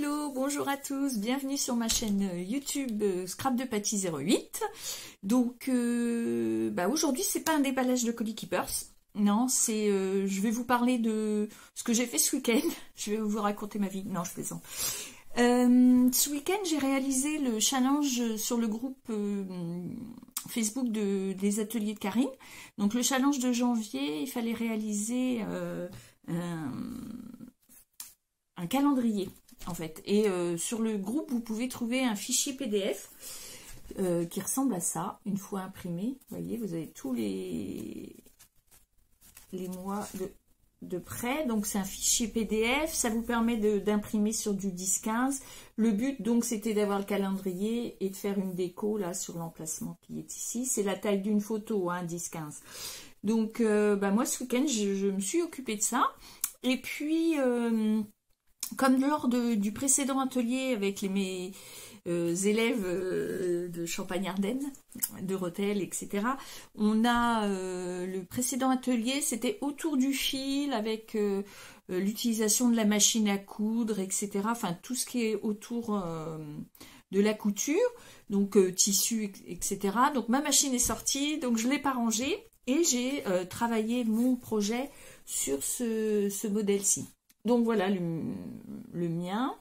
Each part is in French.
Hello, bonjour à tous, bienvenue sur ma chaîne YouTube Scrap de Patty 08. Donc aujourd'hui c'est pas un déballage de colis keepers, non, c'est je vais vous parler de ce que j'ai fait ce week-end. Je vais vous raconter ma vie, non je plaisante. Ce week-end j'ai réalisé le challenge sur le groupe Facebook des ateliers de Karine. Donc le challenge de janvier, il fallait réaliser un calendrier en fait, et sur le groupe vous pouvez trouver un fichier PDF qui ressemble à ça. Une fois imprimé, vous voyez, vous avez tous les mois de près. Donc c'est un fichier PDF, ça vous permet d'imprimer sur du 10-15. Le but donc c'était d'avoir le calendrier et de faire une déco là sur l'emplacement qui est ici. C'est la taille d'une photo, hein, 10-15. Donc moi ce week-end je me suis occupée de ça. Et puis comme lors du précédent atelier avec mes élèves de Champagne-Ardenne, de Rethel, etc. On a le précédent atelier, c'était autour du fil avec l'utilisation de la machine à coudre, etc. Enfin, tout ce qui est autour de la couture, donc tissu, etc. Donc ma machine est sortie, donc je ne l'ai pas rangée et j'ai travaillé mon projet sur ce modèle-ci. Donc voilà le mien.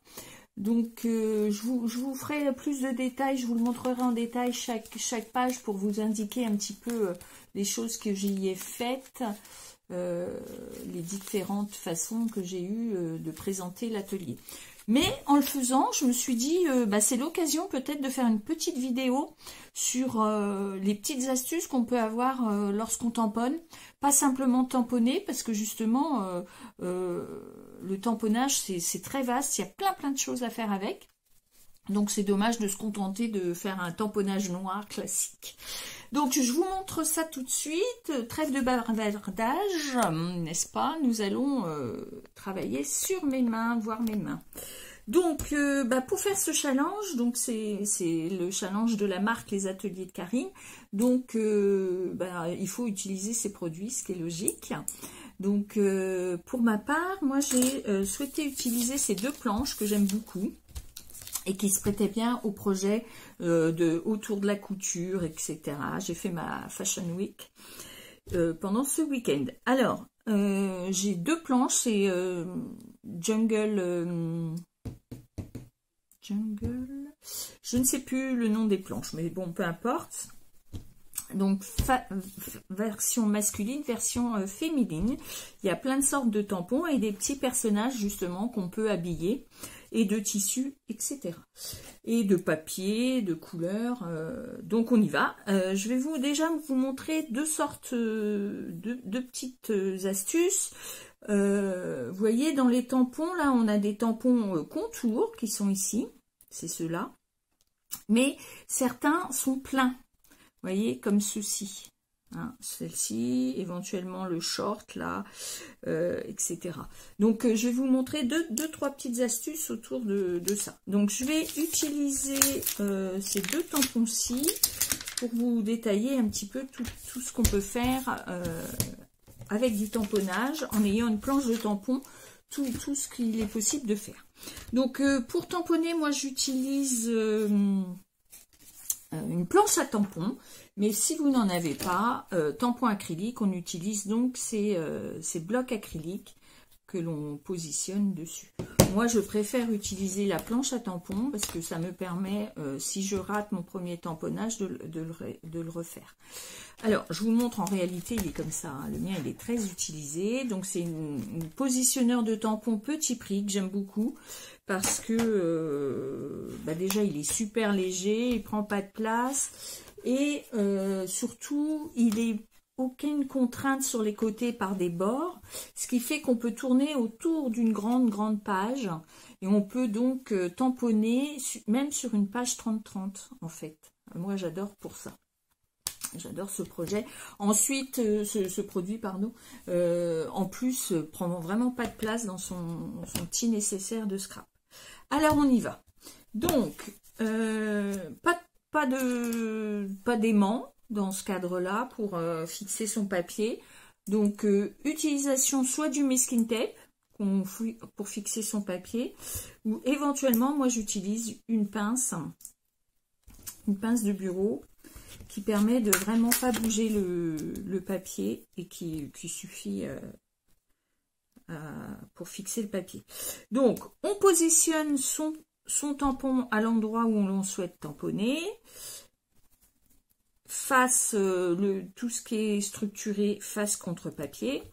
Donc je vous ferai plus de détails, je vous le montrerai en détail chaque page pour vous indiquer un petit peu les choses que j'y ai faites, les différentes façons que j'ai eues de présenter l'atelier. Mais en le faisant, je me suis dit, c'est l'occasion peut-être de faire une petite vidéo sur les petites astuces qu'on peut avoir lorsqu'on tamponne. Pas simplement tamponner, parce que justement, le tamponnage, c'est très vaste, il y a plein de choses à faire avec. Donc c'est dommage de se contenter de faire un tamponnage noir classique. Donc je vous montre ça tout de suite. Trêve de bavardage, n'est-ce pas? Nous allons travailler sur mes mains, voir mes mains. Donc pour faire ce challenge, donc c'est le challenge de la marque Les Ateliers de Karine. Donc il faut utiliser ces produits, ce qui est logique. Donc pour ma part, moi j'ai souhaité utiliser ces deux planches que j'aime beaucoup et qui se prêtaient bien au projet autour de la couture, etc. J'ai fait ma Fashion Week pendant ce week-end. Alors, j'ai deux planches, c'est Jungle, je ne sais plus le nom des planches, mais bon, peu importe. Donc, version masculine, version féminine. Il y a plein de sortes de tampons et des petits personnages, justement, qu'on peut habiller. Et de tissus, etc. Et de papier, de couleurs. Donc, on y va. Je vais déjà vous montrer deux sortes de petites astuces. Vous voyez, dans les tampons, là, on a des tampons contours qui sont ici. C'est ceux-là. Mais certains sont pleins. Vous voyez, comme ceci, hein, celle-ci, éventuellement le short, là, etc. Donc, je vais vous montrer deux, trois petites astuces autour de ça. Donc, je vais utiliser ces deux tampons-ci pour vous détailler un petit peu tout ce qu'on peut faire avec du tamponnage, en ayant une planche de tampon, tout ce qu'il est possible de faire. Donc, pour tamponner, moi, j'utilise une planche à tampon, mais si vous n'en avez pas, tampon acrylique, on utilise donc ces blocs acryliques que l'on positionne dessus. Moi, je préfère utiliser la planche à tampon parce que ça me permet, si je rate mon premier tamponnage, de le refaire. Alors, je vous montre en réalité, il est comme ça. Hein, le mien, il est très utilisé. Donc, c'est une positionneur de tampon petit prix que j'aime beaucoup parce que déjà, il est super léger, il prend pas de place et surtout, il est aucune contrainte sur les côtés par des bords, ce qui fait qu'on peut tourner autour d'une grande page et on peut donc tamponner même sur une page 30-30 en fait. Moi j'adore pour ça. J'adore ce projet. Ensuite, ce produit, pardon, en plus, prend vraiment pas de place dans son petit nécessaire de scrap. Alors on y va. Donc, pas d'aimant dans ce cadre-là pour fixer son papier. Donc, utilisation soit du masking tape pour fixer son papier, ou éventuellement, moi j'utilise une pince de bureau qui permet de vraiment pas bouger le papier et qui suffit pour fixer le papier. Donc, on positionne son tampon à l'endroit où l'on souhaite tamponner, face tout ce qui est structuré face contre papier.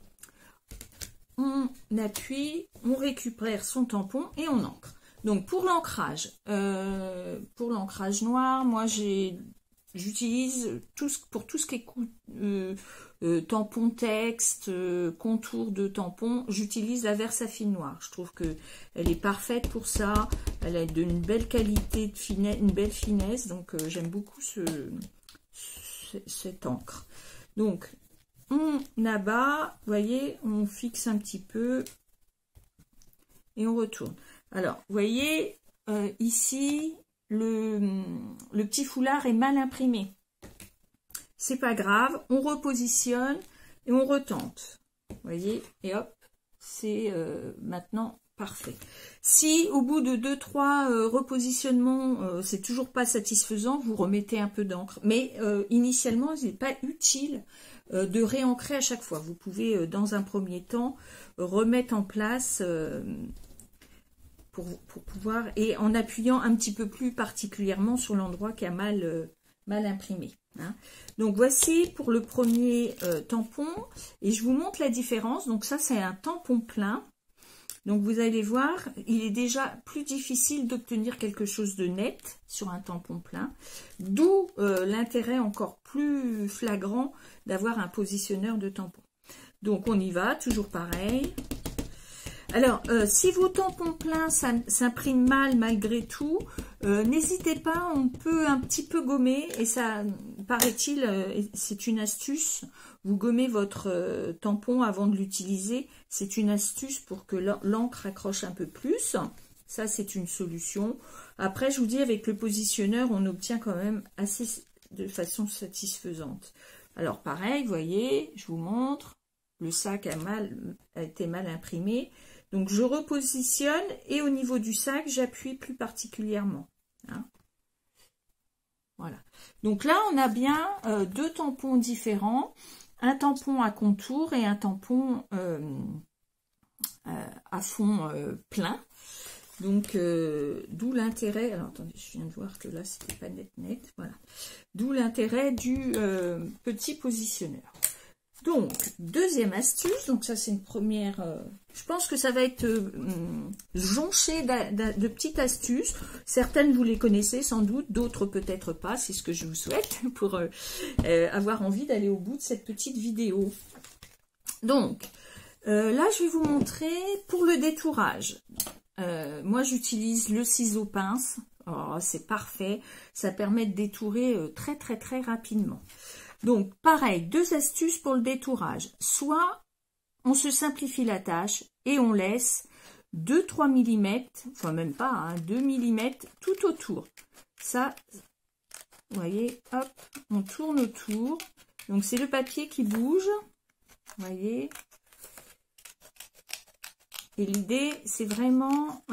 On appuie, on récupère son tampon et on ancre. Donc pour l'ancrage noir, moi j'utilise pour tout ce qui est tampon texte, contour de tampon, j'utilise la Versafine noire. Je trouve que elle est parfaite pour ça. Elle a d'une belle qualité de finesse, une belle finesse. Donc j'aime beaucoup cette encre. Donc on abat, vous voyez, on fixe un petit peu et on retourne. Alors, vous voyez, ici, le petit foulard est mal imprimé. C'est pas grave, on repositionne et on retente. Vous voyez, et hop, c'est maintenant parfait. Si au bout de 2-3 repositionnements, c'est toujours pas satisfaisant, vous remettez un peu d'encre. Mais initialement, il n'est pas utile de réancrer à chaque fois. Vous pouvez, dans un premier temps, remettre en place pour pouvoir, et en appuyant un petit peu plus particulièrement sur l'endroit qui a mal imprimé. Hein. Donc voici pour le premier tampon, et je vous montre la différence. Donc ça, c'est un tampon plein. Donc vous allez voir, il est déjà plus difficile d'obtenir quelque chose de net sur un tampon plein, d'où l'intérêt encore plus flagrant d'avoir un positionneur de tampon. Donc on y va, toujours pareil. Alors, si vos tampons pleins s'impriment mal malgré tout, n'hésitez pas, on peut un petit peu gommer, et ça, paraît-il, c'est une astuce. Vous gommez votre tampon avant de l'utiliser. C'est une astuce pour que l'encre accroche un peu plus. Ça, c'est une solution. Après, je vous dis, avec le positionneur, on obtient quand même assez de façon satisfaisante. Alors, pareil, vous voyez, je vous montre. Le sac a été mal imprimé. Donc, je repositionne et au niveau du sac, j'appuie plus particulièrement. Hein. Voilà. Donc là, on a bien deux tampons différents. Un tampon à contour et un tampon à fond plein. Donc, d'où l'intérêt. Alors, attendez, je viens de voir que là, c'était pas net. Voilà. D'où l'intérêt du petit positionneur. Donc, deuxième astuce. Donc, ça, c'est une première. Je pense que ça va être jonché de petites astuces. Certaines, vous les connaissez sans doute. D'autres, peut-être pas. C'est ce que je vous souhaite pour avoir envie d'aller au bout de cette petite vidéo. Donc, là, je vais vous montrer pour le détourage. Moi, j'utilise le ciseau pince. Oh, c'est parfait. Ça permet de détourer très, très, très rapidement. Donc, pareil, deux astuces pour le détourage. Soit on se simplifie la tâche et on laisse 2-3 mm, enfin même pas, hein, 2 mm tout autour. Ça, vous voyez, hop, on tourne autour. Donc, c'est le papier qui bouge. Vous voyez. Et l'idée, c'est vraiment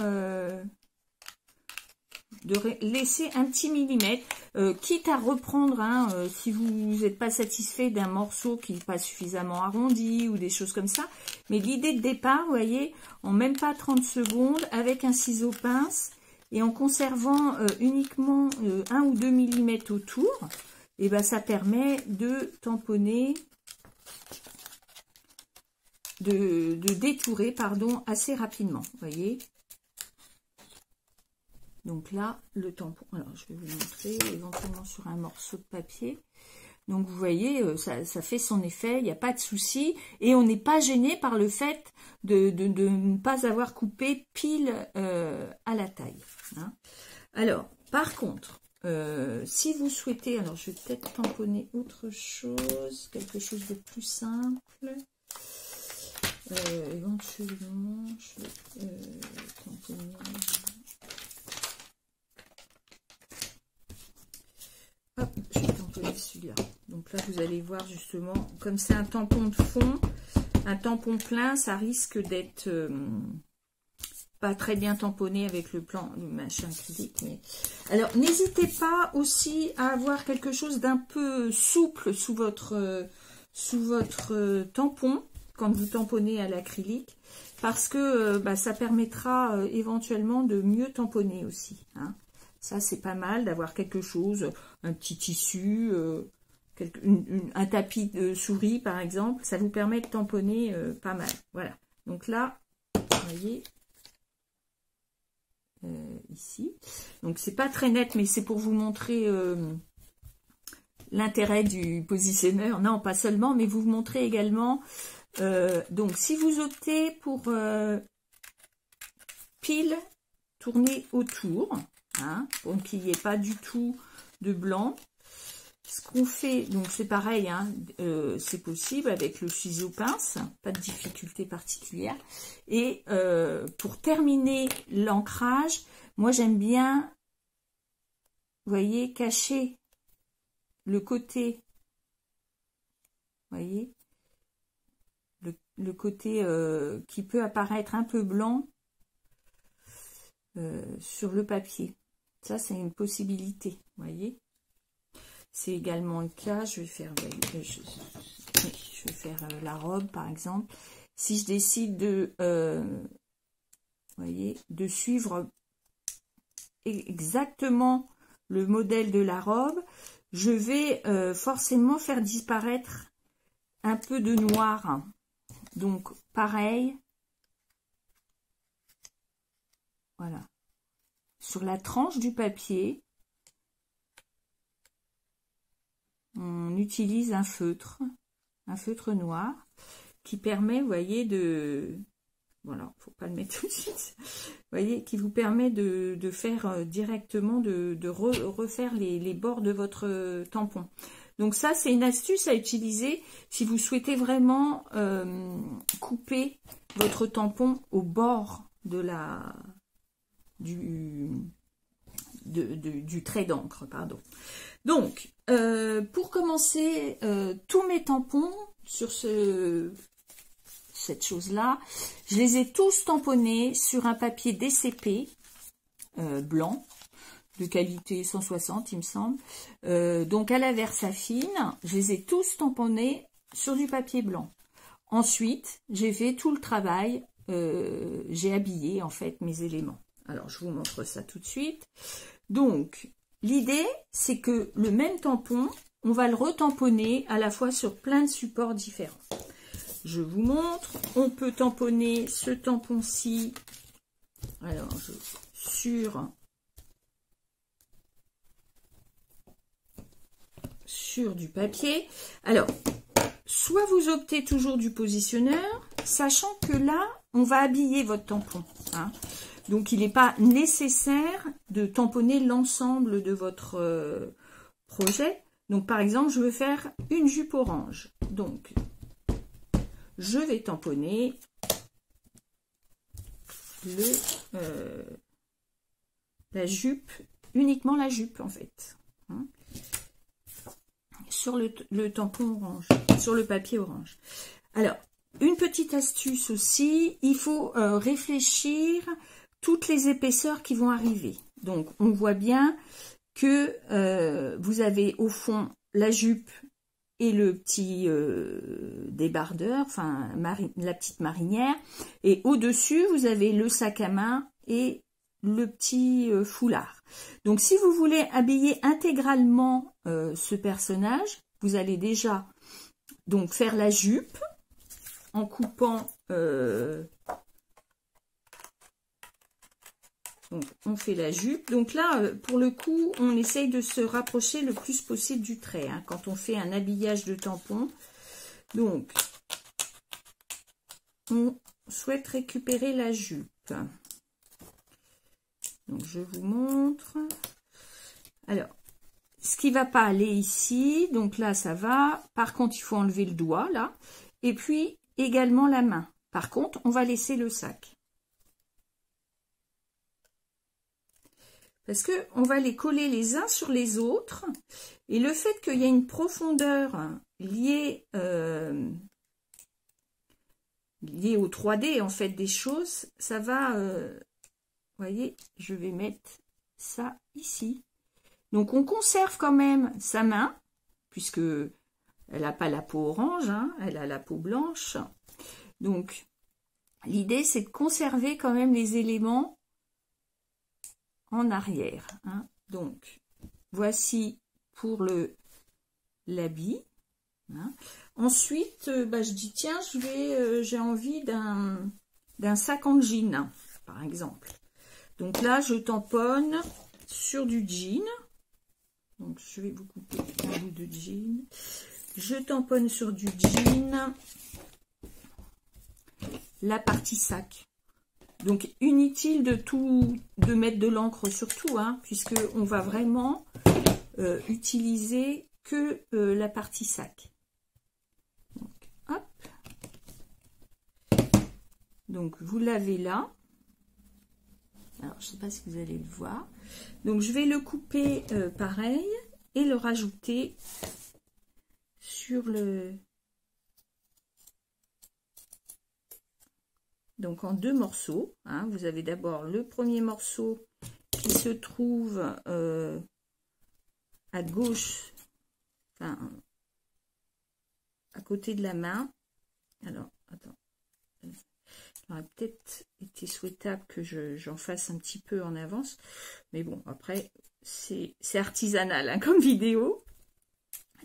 de laisser un petit millimètre, quitte à reprendre, hein, si vous n'êtes pas satisfait d'un morceau qui n'est pas suffisamment arrondi ou des choses comme ça. Mais l'idée de départ, vous voyez, en même pas 30 secondes, avec un ciseau pince et en conservant uniquement 1 ou 2 mm autour, et ben ça permet de tamponner, de détourer, pardon, assez rapidement, vous voyez. Donc là, le tampon, alors je vais vous montrer éventuellement sur un morceau de papier. Donc vous voyez, ça fait son effet, il n'y a pas de souci. Et on n'est pas gêné par le fait de ne pas avoir coupé pile à la taille. Hein. Alors, par contre, si vous souhaitez, alors je vais peut-être tamponner autre chose, quelque chose de plus simple. Éventuellement, je vais tamponner... Hop, je vais tamponner celui-là. Donc là, vous allez voir justement, comme c'est un tampon de fond, Un tampon plein, ça risque d'être pas très bien tamponné avec le machin acrylique. Mais... Alors, n'hésitez pas aussi à avoir quelque chose d'un peu souple sous votre tampon quand vous tamponnez à l'acrylique, parce que ça permettra éventuellement de mieux tamponner aussi. Hein. Ça, c'est pas mal d'avoir quelque chose, un petit tissu, un tapis de souris par exemple, ça vous permet de tamponner pas mal. Voilà. Donc là, vous voyez, ici. Donc c'est pas très net, mais c'est pour vous montrer l'intérêt du positionneur. Non, pas seulement, mais vous montrez également. Donc si vous optez pour pile tourner autour, hein, pour qu'il n'y ait pas du tout de blanc. Ce qu'on fait, donc c'est pareil, hein, c'est possible avec le ciseau pince, pas de difficulté particulière. Et pour terminer l'ancrage, moi j'aime bien, vous voyez, cacher le côté, vous voyez, le côté qui peut apparaître un peu blanc sur le papier. Ça, c'est une possibilité, vous voyez. C'est également le cas, je vais faire la robe, par exemple. Si je décide de, voyez, de suivre exactement le modèle de la robe, je vais forcément faire disparaître un peu de noir. Donc, pareil, voilà. Sur la tranche du papier, on utilise un feutre noir, qui permet, vous voyez, de... Voilà, faut pas le mettre tout de suite. Vous voyez, qui vous permet de faire directement, de refaire les bords de votre tampon. Donc ça, c'est une astuce à utiliser si vous souhaitez vraiment couper votre tampon au bord de du trait d'encre, pardon. Donc, pour commencer, tous mes tampons sur cette chose-là, je les ai tous tamponnés sur un papier DCP blanc, de qualité 160, il me semble. Donc, à la Versafine, je les ai tous tamponnés sur du papier blanc. Ensuite, j'ai fait tout le travail, j'ai habillé en fait mes éléments. Alors, je vous montre ça tout de suite. Donc, l'idée, c'est que le même tampon, on va le retamponner à la fois sur plein de supports différents. Je vous montre. On peut tamponner ce tampon-ci. Alors, sur du papier. Alors, soit vous optez toujours du positionneur, sachant que là, on va habiller votre tampon. Hein. Donc, il n'est pas nécessaire de tamponner l'ensemble de votre projet. Donc, par exemple, je veux faire une jupe orange. Donc, je vais tamponner la jupe, uniquement la jupe, en fait. Hein, sur le tampon orange, sur le papier orange. Alors, une petite astuce aussi, il faut réfléchir toutes les épaisseurs qui vont arriver. Donc, on voit bien que vous avez au fond la jupe et le petit débardeur, enfin la petite marinière. Et au-dessus, vous avez le sac à main et le petit foulard. Donc, si vous voulez habiller intégralement ce personnage, vous allez déjà donc faire la jupe en coupant... donc, on fait la jupe. Donc là, pour le coup, on essaye de se rapprocher le plus possible du trait, hein, quand on fait un habillage de tampon. Donc, on souhaite récupérer la jupe. Donc, je vous montre. Alors, ce qui ne va pas aller ici, donc là, ça va. Par contre, il faut enlever le doigt, là. Et puis, également la main. Par contre, on va laisser le sac. Parce qu'on va les coller les uns sur les autres. Et le fait qu'il y ait une profondeur liée lié au 3D, en fait, des choses, ça va... vous voyez, je vais mettre ça ici. Donc, on conserve quand même sa main, puisque elle n'a pas la peau orange, hein, elle a la peau blanche. Donc, l'idée, c'est de conserver quand même les éléments en arrière. Hein. Donc, voici pour l'habit. Hein. Ensuite, je dis, tiens, j'ai envie d'un sac en jean, par exemple. Donc là, je tamponne sur du jean. Donc, je vais vous couper un bout de jean. Je tamponne sur du jean la partie sac. Donc, inutile de mettre de l'encre sur tout, hein, puisque on va vraiment utiliser que la partie sac. Donc, hop. Donc, vous l'avez là. Alors, je ne sais pas si vous allez le voir. Donc, je vais le couper pareil et le rajouter sur le... Donc, en 2 morceaux. Hein. Vous avez d'abord le premier morceau qui se trouve à gauche, enfin, à côté de la main. Alors, attends. Il aurait peut-être été souhaitable que j'en fasse un petit peu en avance. Mais bon, après, c'est artisanal hein, comme vidéo.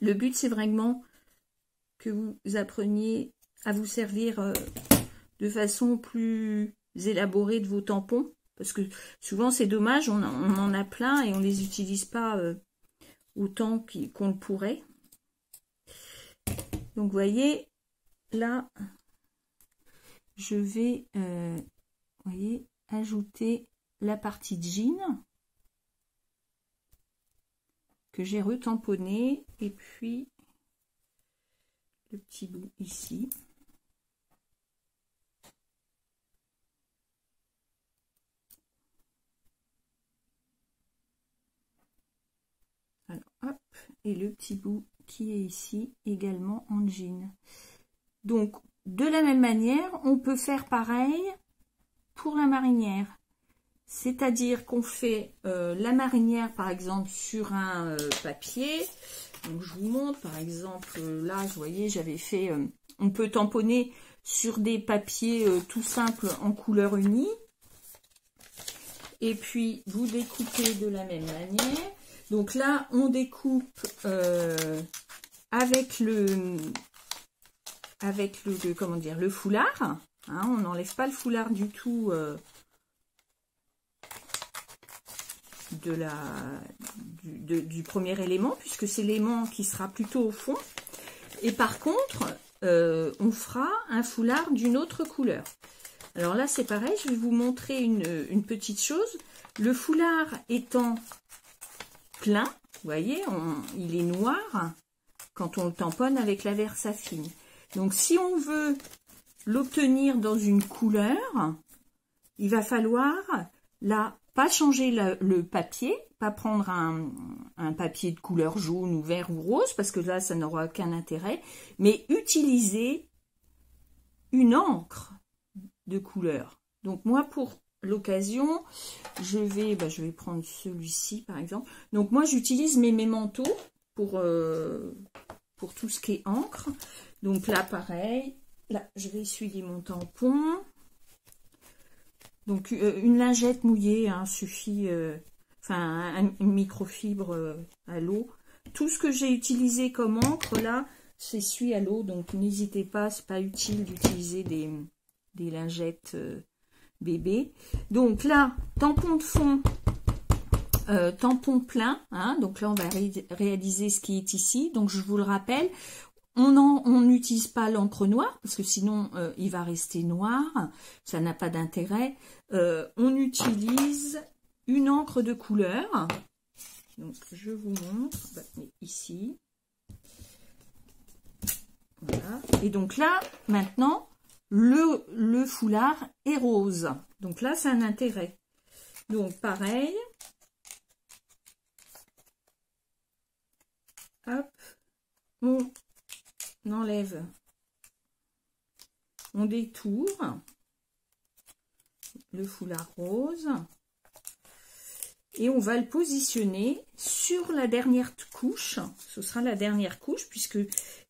Le but, c'est vraiment que vous appreniez à vous servir de façon plus élaborée de vos tampons. Parce que souvent, c'est dommage, on en a plein et on ne les utilise pas autant qu'on le pourrait. Donc, vous voyez, là, je vais, voyez, ajouter la partie jean que j'ai retamponné et puis le petit bout ici. Alors, hop, et le petit bout qui est ici également en jean. Donc, de la même manière, on peut faire pareil pour la marinière. C'est-à-dire qu'on fait la marinière, par exemple, sur un papier. Donc, je vous montre, par exemple, là, vous voyez, j'avais fait... on peut tamponner sur des papiers tout simples en couleur unie. Et puis, vous découpez de la même manière. Donc là, on découpe avec le comment dire, le foulard. Hein, on n'enlève pas le foulard du tout du premier élément, puisque c'est l'élément qui sera plutôt au fond. Et par contre, on fera un foulard d'une autre couleur. Alors là, c'est pareil, je vais vous montrer une petite chose. Le foulard étant plein, vous voyez, il est noir quand on le tamponne avec la Versafine. Donc, si on veut l'obtenir dans une couleur, il va falloir, là, pas changer le papier, pas prendre un papier de couleur jaune ou vert ou rose, parce que là, ça n'aura aucun intérêt, mais utiliser une encre de couleur. Donc, moi, pour l'occasion, je vais prendre celui-ci, par exemple. Donc, moi, j'utilise mes manteaux pour tout ce qui est encre. Donc là, pareil, là, je vais essuyer mon tampon. Donc, une lingette mouillée hein, suffit, enfin, une microfibre à l'eau. Tout ce que j'ai utilisé comme encre, là, s'essuie à l'eau. Donc, n'hésitez pas, c'est pas utile d'utiliser des lingettes bébé. Donc là, tampon de fond, tampon plein. Hein, donc là, on va réaliser ce qui est ici. Donc, je vous le rappelle. On n'utilise pas l'encre noire, parce que sinon, il va rester noir. Ça n'a pas d'intérêt. On utilise une encre de couleur. Donc, je vous montre. Ici. Voilà. Et donc là, maintenant, le foulard est rose. Donc là, c'est un intérêt. Donc, pareil. Hop. On enlève On détourne le foulard rose et on va le positionner sur la dernière couche. Ce sera la dernière couche puisque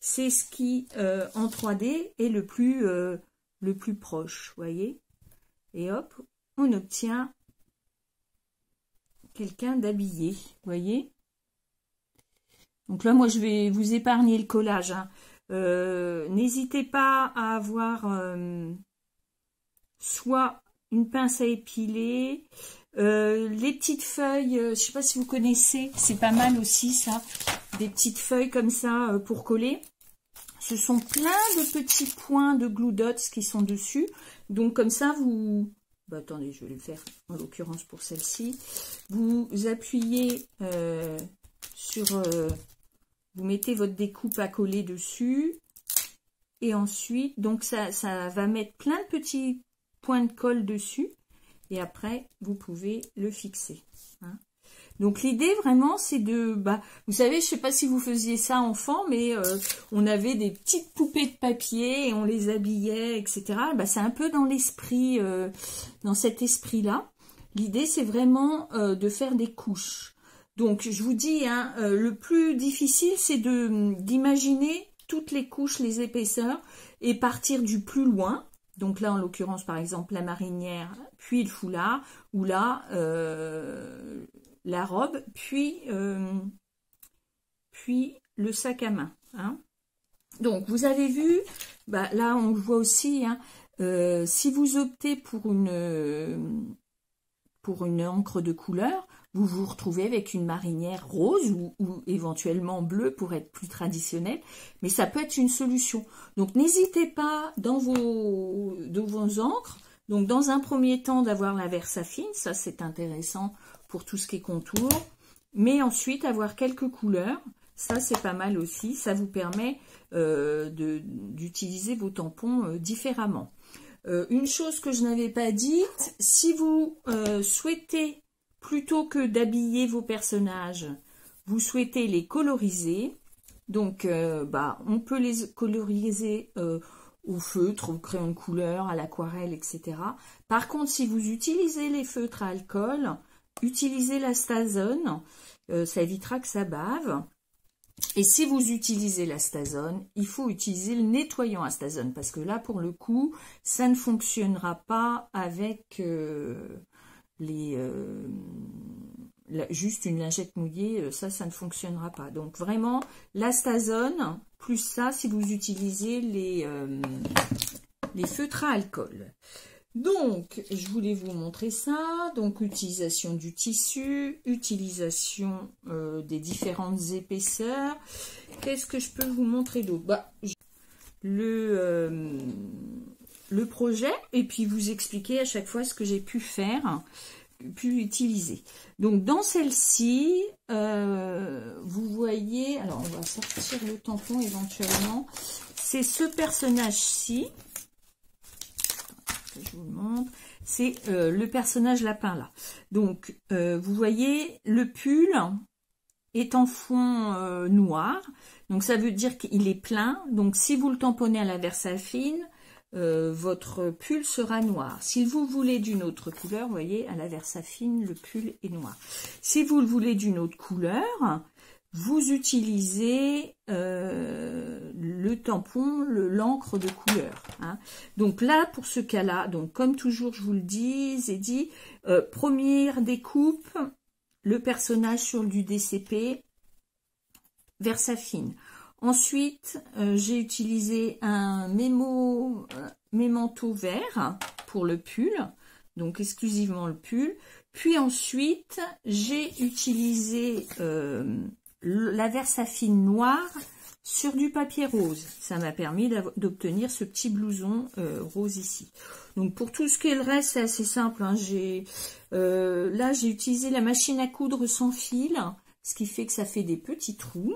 c'est ce qui en 3D est le plus proche, voyez. Et hop, on obtient quelqu'un d'habillé, voyez. Donc là, moi, je vais vous épargner le collage, hein. N'hésitez pas à avoir soit une pince à épiler, les petites feuilles, je sais pas si vous connaissez, c'est pas mal aussi ça, des petites feuilles comme ça pour coller. Ce sont plein de petits points de glue dots qui sont dessus. Donc comme ça, vous... Bah, attendez, je vais le faire en l'occurrence pour celle-ci. Vous appuyez sur... vous mettez votre découpe à coller dessus. Et ensuite, donc ça va mettre plein de petits points de colle dessus. Et après, vous pouvez le fixer. Hein. Donc l'idée vraiment c'est de, vous savez, je sais pas si vous faisiez ça enfant, mais on avait des petites poupées de papier et on les habillait, etc. C'est un peu dans l'esprit, dans cet esprit-là. L'idée c'est vraiment de faire des couches. Donc je vous dis, hein, le plus difficile c'est d'imaginer toutes les couches, les épaisseurs et partir du plus loin. Donc là en l'occurrence par exemple la marinière, puis le foulard, ou là la robe, puis le sac à main. Hein. Donc, vous avez vu, là, on le voit aussi, hein, si vous optez pour une encre de couleur, vous vous retrouvez avec une marinière rose ou éventuellement bleue pour être plus traditionnelle, mais ça peut être une solution. Donc, n'hésitez pas dans vos encres, donc dans un premier temps d'avoir la Versafine, ça c'est intéressant pour tout ce qui est contour, mais ensuite avoir quelques couleurs, ça c'est pas mal aussi, ça vous permet d'utiliser vos tampons différemment. Une chose que je n'avais pas dite, si vous souhaitez, plutôt que d'habiller vos personnages, vous souhaitez les coloriser, donc on peut les coloriser au feutre, au crayon de couleur, à l'aquarelle, etc. Par contre, si vous utilisez les feutres à alcool, utilisez la Stazone, ça évitera que ça bave. Et si vous utilisez la Stazone, il faut utiliser le nettoyant à Stazone, parce que là, pour le coup, ça ne fonctionnera pas avec juste une lingette mouillée, ça ne fonctionnera pas. Donc vraiment, la Stazone, plus ça, si vous utilisez les feutres à alcool. Donc, je voulais vous montrer ça. Donc, utilisation du tissu, utilisation des différentes épaisseurs. Qu'est-ce que je peux vous montrer d'autre? Le projet, et puis vous expliquer à chaque fois ce que j'ai pu faire, pu utiliser. Donc, dans celle-ci, vous voyez, alors on va sortir le tampon éventuellement. C'est ce personnage-ci. Je vous le montre, c'est le personnage lapin là. Donc, vous voyez, le pull est en fond noir. Donc, ça veut dire qu'il est plein. Donc, si vous le tamponnez à la Versafine, votre pull sera noir. Si vous voulez d'une autre couleur, vous voyez, à la Versafine, le pull est noir. Si vous le voulez d'une autre couleur, vous utilisez le tampon, l'encre de couleur. Hein. Donc là, pour ce cas-là, donc comme toujours, je vous le dis, j'ai dit, première découpe, le personnage sur du DCP, Versafine. Ensuite, j'ai utilisé un mémento vert pour le pull, donc exclusivement le pull. Puis ensuite, j'ai utilisé la Versafine noire sur du papier rose. Ça m'a permis d'obtenir ce petit blouson rose ici. Donc pour tout ce qui est le reste, c'est assez simple. Hein. Là, j'ai utilisé la machine à coudre sans fil, ce qui fait que ça fait des petits trous.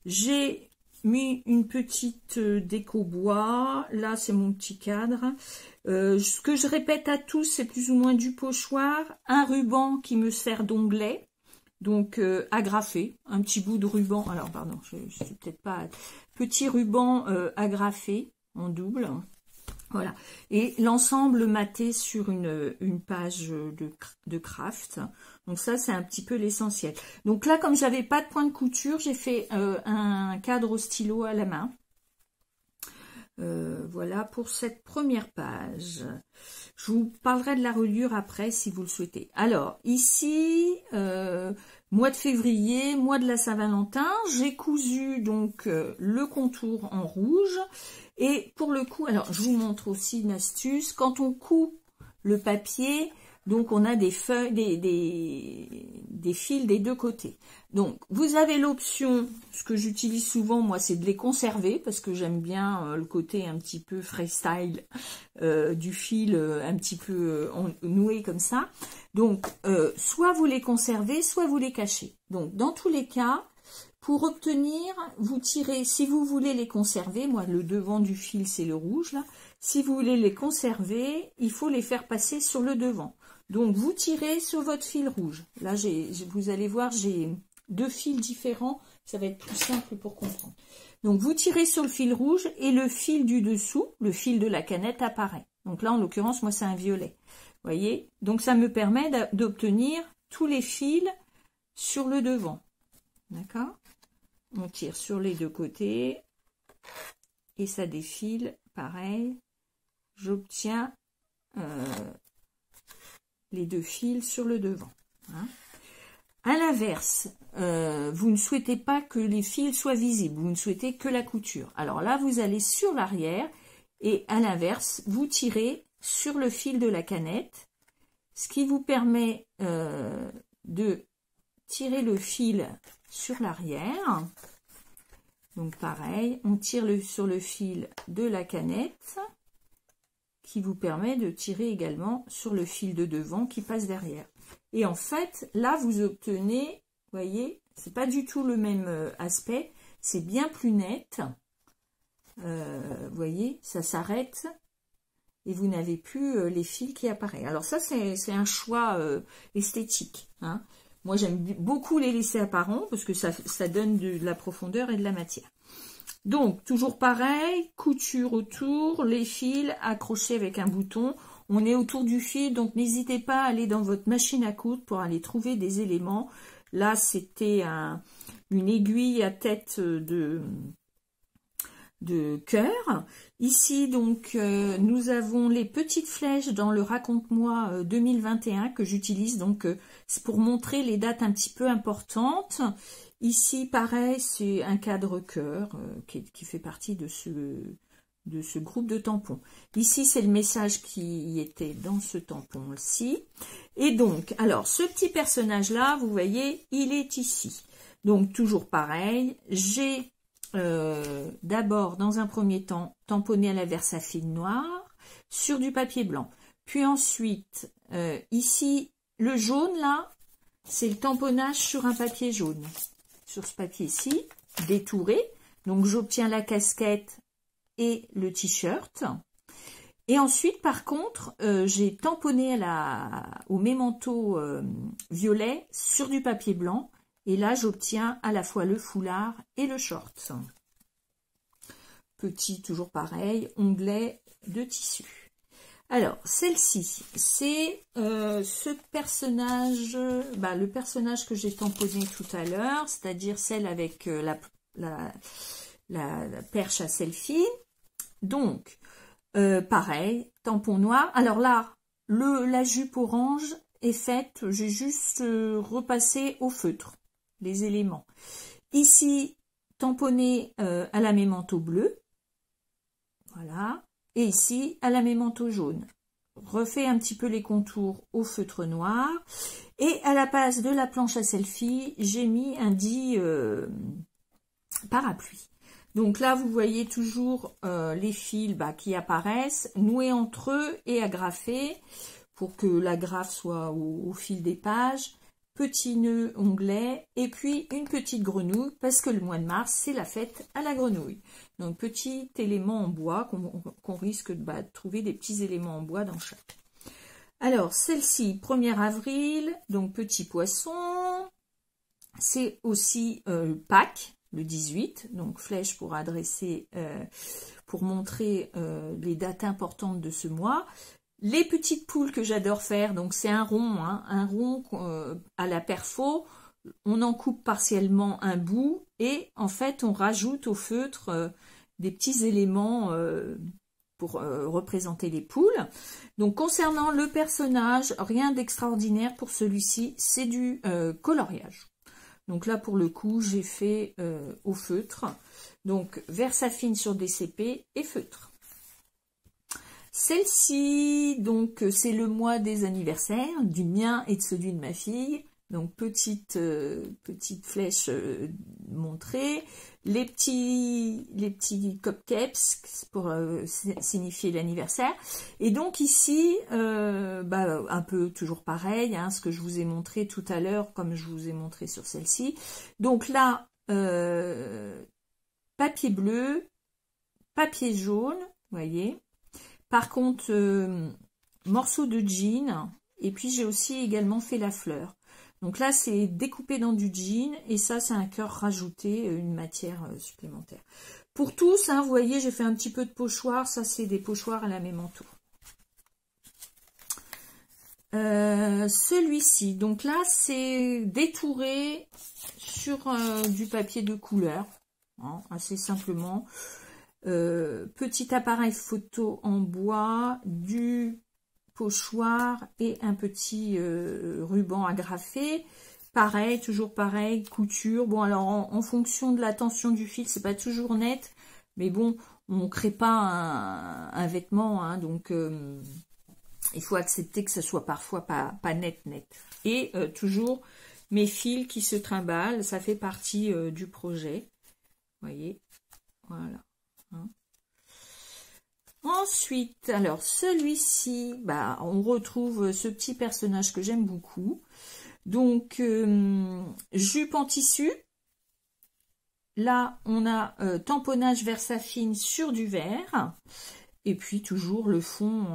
J'ai mis une petite déco bois. Là, c'est mon petit cadre. Ce que je répète à tous, c'est plus ou moins du pochoir, un ruban qui me sert d'onglet. Donc, agrafé, un petit bout de ruban, alors pardon, je suis peut-être pas, petit ruban agrafé en double, Voilà. Et l'ensemble maté sur une page de craft. Donc ça, c'est un petit peu l'essentiel. Donc là, comme j'avais pas de point de couture, j'ai fait un cadre au stylo à la main. Voilà pour cette première page. Je vous parlerai de la reliure après si vous le souhaitez. Alors, ici, mois de février, mois de la Saint-Valentin, j'ai cousu donc le contour en rouge. Et pour le coup, alors je vous montre aussi une astuce. Quand on coud le papier, donc on a des feuilles, des fils des deux côtés. Donc vous avez l'option, ce que j'utilise souvent moi, c'est de les conserver parce que j'aime bien le côté un petit peu freestyle du fil, un petit peu noué comme ça. Donc soit vous les conservez, soit vous les cachez. Donc dans tous les cas, pour obtenir, vous tirez, si vous voulez les conserver, moi le devant du fil c'est le rouge là, si vous voulez les conserver, il faut les faire passer sur le devant. Donc vous tirez sur votre fil rouge. Là vous allez voir, j'ai deux fils différents, ça va être plus simple pour comprendre. Donc vous tirez sur le fil rouge et le fil du dessous, le fil de la canette apparaît. Donc là en l'occurrence, moi c'est un violet. Vous voyez? Donc ça me permet d'obtenir tous les fils sur le devant. D'accord? On tire sur les deux côtés et ça défile, pareil. J'obtiens les deux fils sur le devant. Hein. À l'inverse, vous ne souhaitez pas que les fils soient visibles, vous ne souhaitez que la couture. Alors là, vous allez sur l'arrière et à l'inverse, vous tirez sur le fil de la canette, ce qui vous permet de tirer le fil sur l'arrière. Donc pareil, on tire sur le fil de la canette qui vous permet de tirer également sur le fil de devant qui passe derrière. Et en fait, là vous obtenez, vous voyez, c'est pas du tout le même aspect, c'est bien plus net. Vous voyez, ça s'arrête et vous n'avez plus les fils qui apparaissent. Alors ça, c'est un choix esthétique, hein. Moi, j'aime beaucoup les laisser apparents parce que ça donne de la profondeur et de la matière. Donc, toujours pareil, couture autour, les fils accrochés avec un bouton. On est autour du fil, donc n'hésitez pas à aller dans votre machine à coudre pour aller trouver des éléments. Là, c'était une aiguille à tête de cœur. Ici, donc, nous avons les petites flèches dans le Raconte-moi 2021 que j'utilise, donc, c'est pour montrer les dates un petit peu importantes. Ici, pareil, c'est un cadre cœur qui fait partie de ce groupe de tampons. Ici, c'est le message qui était dans ce tampon-ci. Et donc, alors, ce petit personnage-là, vous voyez, il est ici. Donc, toujours pareil, j'ai d'abord, dans un premier temps, tamponné à la versafine noire sur du papier blanc. Puis ensuite, ici, le jaune, là, c'est le tamponnage sur un papier jaune. Sur ce papier-ci, détouré. Donc, j'obtiens la casquette et le t-shirt. Et ensuite, par contre, j'ai tamponné au mémento violet sur du papier blanc. Et là, j'obtiens à la fois le foulard et le short. Petit, toujours pareil, onglet de tissu. Alors, celle-ci, c'est ce personnage, le personnage que j'ai tamponné tout à l'heure, c'est-à-dire celle avec la perche à selfie. Donc, pareil, tampon noir. Alors là, la jupe orange est faite, j'ai juste repassé au feutre les éléments. Ici, tamponné à la mémento bleu. Voilà. Et ici, à la mémento jaune. Refait un petit peu les contours au feutre noir. Et à la base de la planche à selfie, j'ai mis un dit parapluie. Donc là, vous voyez toujours les fils qui apparaissent, noués entre eux et agrafés pour que l'agrafe soit au fil des pages. Petit nœud onglet et puis une petite grenouille parce que le mois de mars, c'est la fête à la grenouille. Donc, petit élément en bois qu'on risque de trouver des petits éléments en bois dans chaque. Alors, celle-ci, 1er avril, donc petit poisson. C'est aussi Pâques. le 18, donc flèche pour adresser, pour montrer les dates importantes de ce mois. Les petites poules que j'adore faire, donc c'est un rond, hein, un rond à la perfo, on en coupe partiellement un bout et en fait on rajoute au feutre des petits éléments pour représenter les poules. Donc concernant le personnage, rien d'extraordinaire pour celui-ci, c'est du coloriage. Donc là pour le coup j'ai fait au feutre, donc Versafine sur DCP et feutre. Celle-ci, donc c'est le mois des anniversaires, du mien et de celui de ma fille. Donc petite flèche montrée, les petits cupcakes pour signifier l'anniversaire. Et donc ici, un peu toujours pareil, hein, ce que je vous ai montré tout à l'heure, comme je vous ai montré sur celle-ci. Donc là, papier bleu, papier jaune, vous voyez. Par contre, morceau de jean, et puis j'ai aussi également fait la fleur. Donc là, c'est découpé dans du jean, et ça, c'est un cœur rajouté, une matière supplémentaire. Pour tous, hein, vous voyez, j'ai fait un petit peu de pochoir, ça c'est des pochoirs à la même entour. Celui-ci, donc là, c'est détouré sur du papier de couleur, hein, assez simplement. Petit appareil photo en bois, du pochoir et un petit ruban agrafé. Pareil, toujours pareil, couture. Bon, alors en fonction de la tension du fil, c'est pas toujours net, mais bon, on crée pas un vêtement, hein, donc il faut accepter que ce soit parfois pas net. Et toujours mes fils qui se trimballent, ça fait partie du projet. Vous voyez, voilà. Hein. Ensuite, alors celui-ci, on retrouve ce petit personnage que j'aime beaucoup. Donc, jupe en tissu. Là, on a tamponnage Versafine sur du vert. Et puis, toujours le fond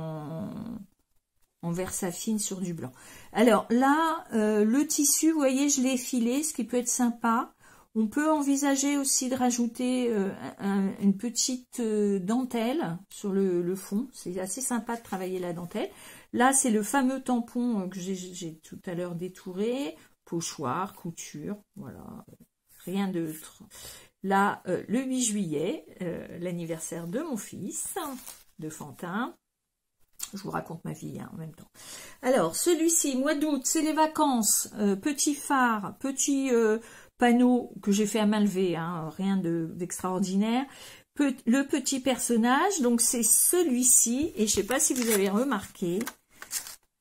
en Versafine sur du blanc. Alors là, le tissu, vous voyez, je l'ai effilé, ce qui peut être sympa. On peut envisager aussi de rajouter une petite dentelle sur le fond. C'est assez sympa de travailler la dentelle. Là, c'est le fameux tampon que j'ai tout à l'heure détouré. Pochoir, couture, voilà. Rien d'autre. Là, le 8 juillet, l'anniversaire de mon fils, de Fantin. Je vous raconte ma vie hein, en même temps. Alors, celui-ci, mois d'août, c'est les vacances. Petit phare, petit... panneau que j'ai fait à main levée, hein, rien d'extraordinaire. Le petit personnage, donc c'est celui-ci, et je sais pas si vous avez remarqué,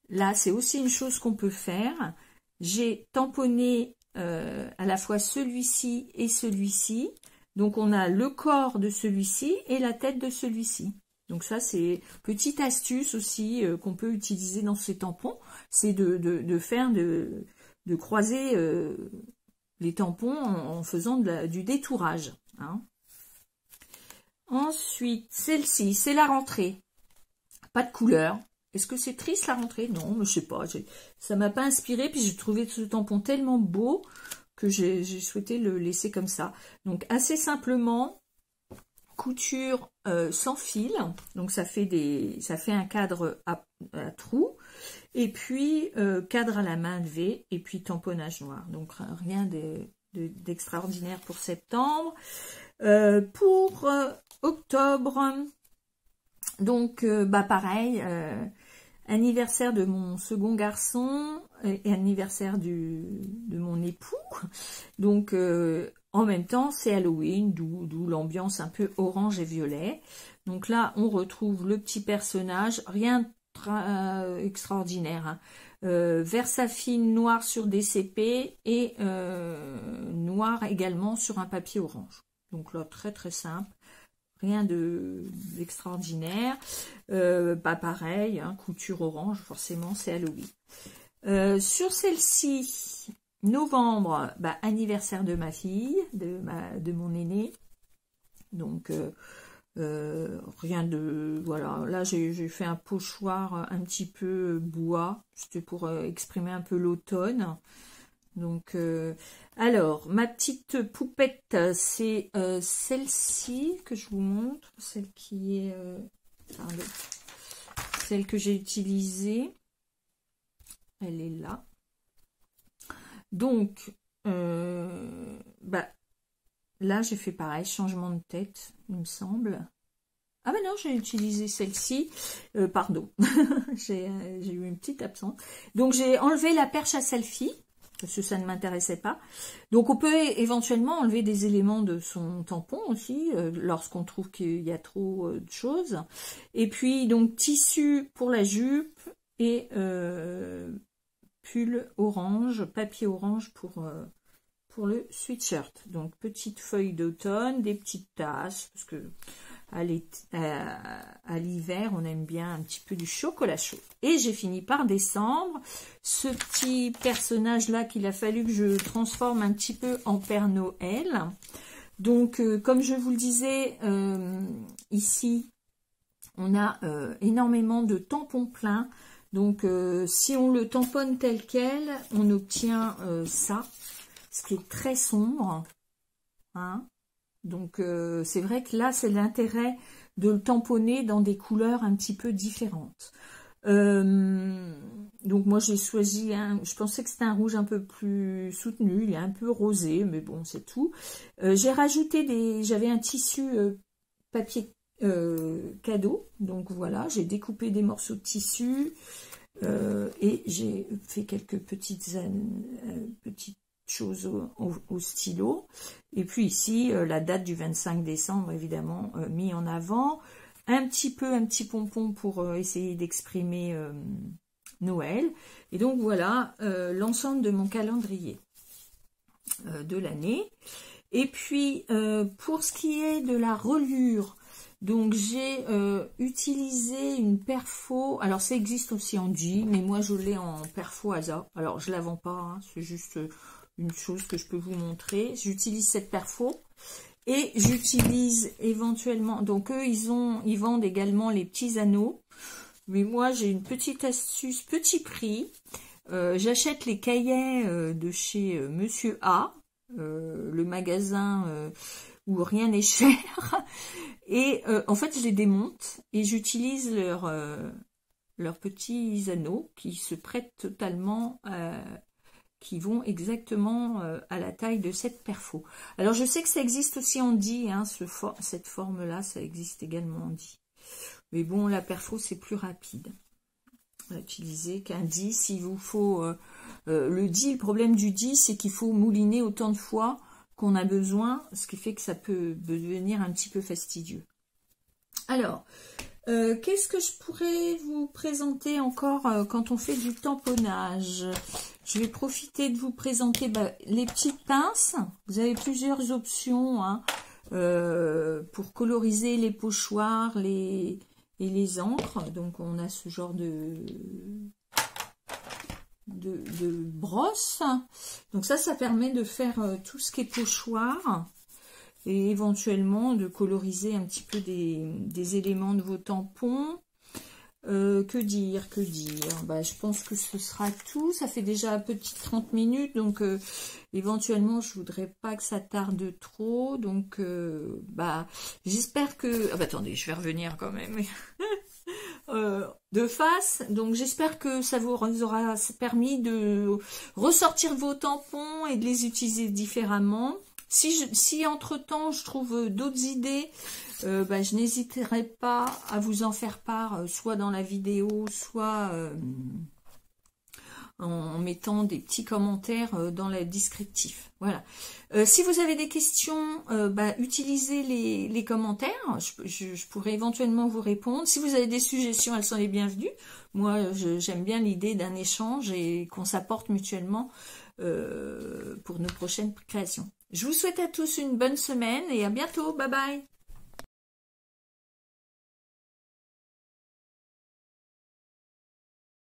là c'est aussi une chose qu'on peut faire. J'ai tamponné à la fois celui-ci et celui-ci, donc on a le corps de celui-ci et la tête de celui-ci. Donc ça c'est petite astuce aussi qu'on peut utiliser dans ces tampons, c'est de faire de croiser les tampons en faisant du détourage. Hein. Ensuite, celle-ci, c'est la rentrée. Pas de couleur. Est-ce que c'est triste la rentrée? Non, mais je sais pas. Ça m'a pas inspiré, puis j'ai trouvé ce tampon tellement beau que j'ai souhaité le laisser comme ça. Donc assez simplement, couture sans fil. Donc ça fait un cadre à trous. Et puis, cadre à la main levée, et puis tamponnage noir. Donc, rien d'extraordinaire pour septembre. Pour octobre, donc, pareil, anniversaire de mon second garçon et anniversaire de mon époux. Donc, en même temps, c'est Halloween, d'où l'ambiance un peu orange et violet. Donc là, on retrouve le petit personnage, rien extraordinaire. Hein. Versafine noir sur DCP et noir également sur un papier orange. Donc là, très très simple. Rien d'extraordinaire. Pareil, hein, couture orange, forcément, c'est Halloween. Sur celle-ci, novembre, anniversaire de ma fille, de mon aîné. Donc, rien de... Voilà, là, j'ai fait un pochoir un petit peu bois. C'était pour exprimer un peu l'automne. Donc, alors, ma petite poupette, c'est celle-ci que je vous montre, celle qui est, pardon, celle que j'ai utilisée. Elle est là. Donc, bah, là, j'ai fait pareil, changement de tête, il me semble. Ah ben non, j'ai utilisé celle-ci. Pardon, j'ai eu une petite absence. Donc, j'ai enlevé la perche à selfie, parce que ça ne m'intéressait pas. Donc, on peut éventuellement enlever des éléments de son tampon aussi, lorsqu'on trouve qu'il y a trop de choses. Et puis, donc, tissu pour la jupe et pull orange, papier orange pour le sweatshirt. Donc, petite feuille d'automne, des petites tasses, parce que à l'hiver, on aime bien un petit peu du chocolat chaud. Et j'ai fini par descendre ce petit personnage-là qu'il a fallu que je transforme un petit peu en Père Noël. Donc, comme je vous le disais, ici, on a énormément de tampons pleins. Donc, si on le tamponne tel quel, on obtient ça, ce qui est très sombre. Hein. Donc, c'est vrai que là, c'est l'intérêt de le tamponner dans des couleurs un petit peu différentes. Donc, moi, j'ai choisi je pensais que c'était un rouge un peu plus soutenu. Il est un peu rosé, mais bon, c'est tout. J'ai rajouté j'avais un tissu papier cadeau. Donc, voilà, j'ai découpé des morceaux de tissu et j'ai fait quelques petites choses au stylo. Et puis ici, la date du 25 décembre, évidemment, mis en avant. Un petit pompon pour essayer d'exprimer Noël. Et donc, voilà l'ensemble de mon calendrier de l'année. Et puis, pour ce qui est de la reliure, donc j'ai utilisé une perfo. Alors, ça existe aussi en jean, mais moi, je l'ai en perfo ASA. Alors, je la vends pas, hein, c'est juste une chose que je peux vous montrer. J'utilise cette perfo et j'utilise éventuellement, donc eux ils vendent également les petits anneaux, mais moi j'ai une petite astuce, petit prix. J'achète les cahiers de chez Monsieur A, le magasin où rien n'est cher, et en fait je les démonte et j'utilise leurs petits anneaux qui se prêtent totalement qui vont exactement à la taille de cette perfo. Alors, je sais que ça existe aussi en die, hein, cette forme-là, ça existe également en die. Mais bon, la perfo, c'est plus rapide à utiliser qu'un die. S'il vous faut le die, le problème du die, c'est qu'il faut mouliner autant de fois qu'on a besoin, ce qui fait que ça peut devenir un petit peu fastidieux. Alors, qu'est-ce que je pourrais vous présenter encore quand on fait du tamponnage? Je vais profiter de vous présenter les petites pinces. Vous avez plusieurs options hein, pour coloriser les pochoirs et les encres. Donc, on a ce genre de brosse. Donc, ça permet de faire tout ce qui est pochoir. Et éventuellement de coloriser un petit peu des éléments de vos tampons. Que dire je pense que ce sera tout. Ça fait déjà un petit 30 minutes, donc éventuellement je voudrais pas que ça tarde trop. Donc j'espère que... attendez, je vais revenir quand même. De face, donc j'espère que ça vous aura permis de ressortir vos tampons et de les utiliser différemment. Si entre-temps je trouve d'autres idées, je n'hésiterai pas à vous en faire part, soit dans la vidéo, soit en mettant des petits commentaires dans le descriptif. Voilà. Si vous avez des questions, utilisez les commentaires. Je pourrais éventuellement vous répondre. Si vous avez des suggestions, elles sont les bienvenues. Moi, j'aime bien l'idée d'un échange et qu'on s'apporte mutuellement pour nos prochaines créations. Je vous souhaite à tous une bonne semaine et à bientôt. Bye bye.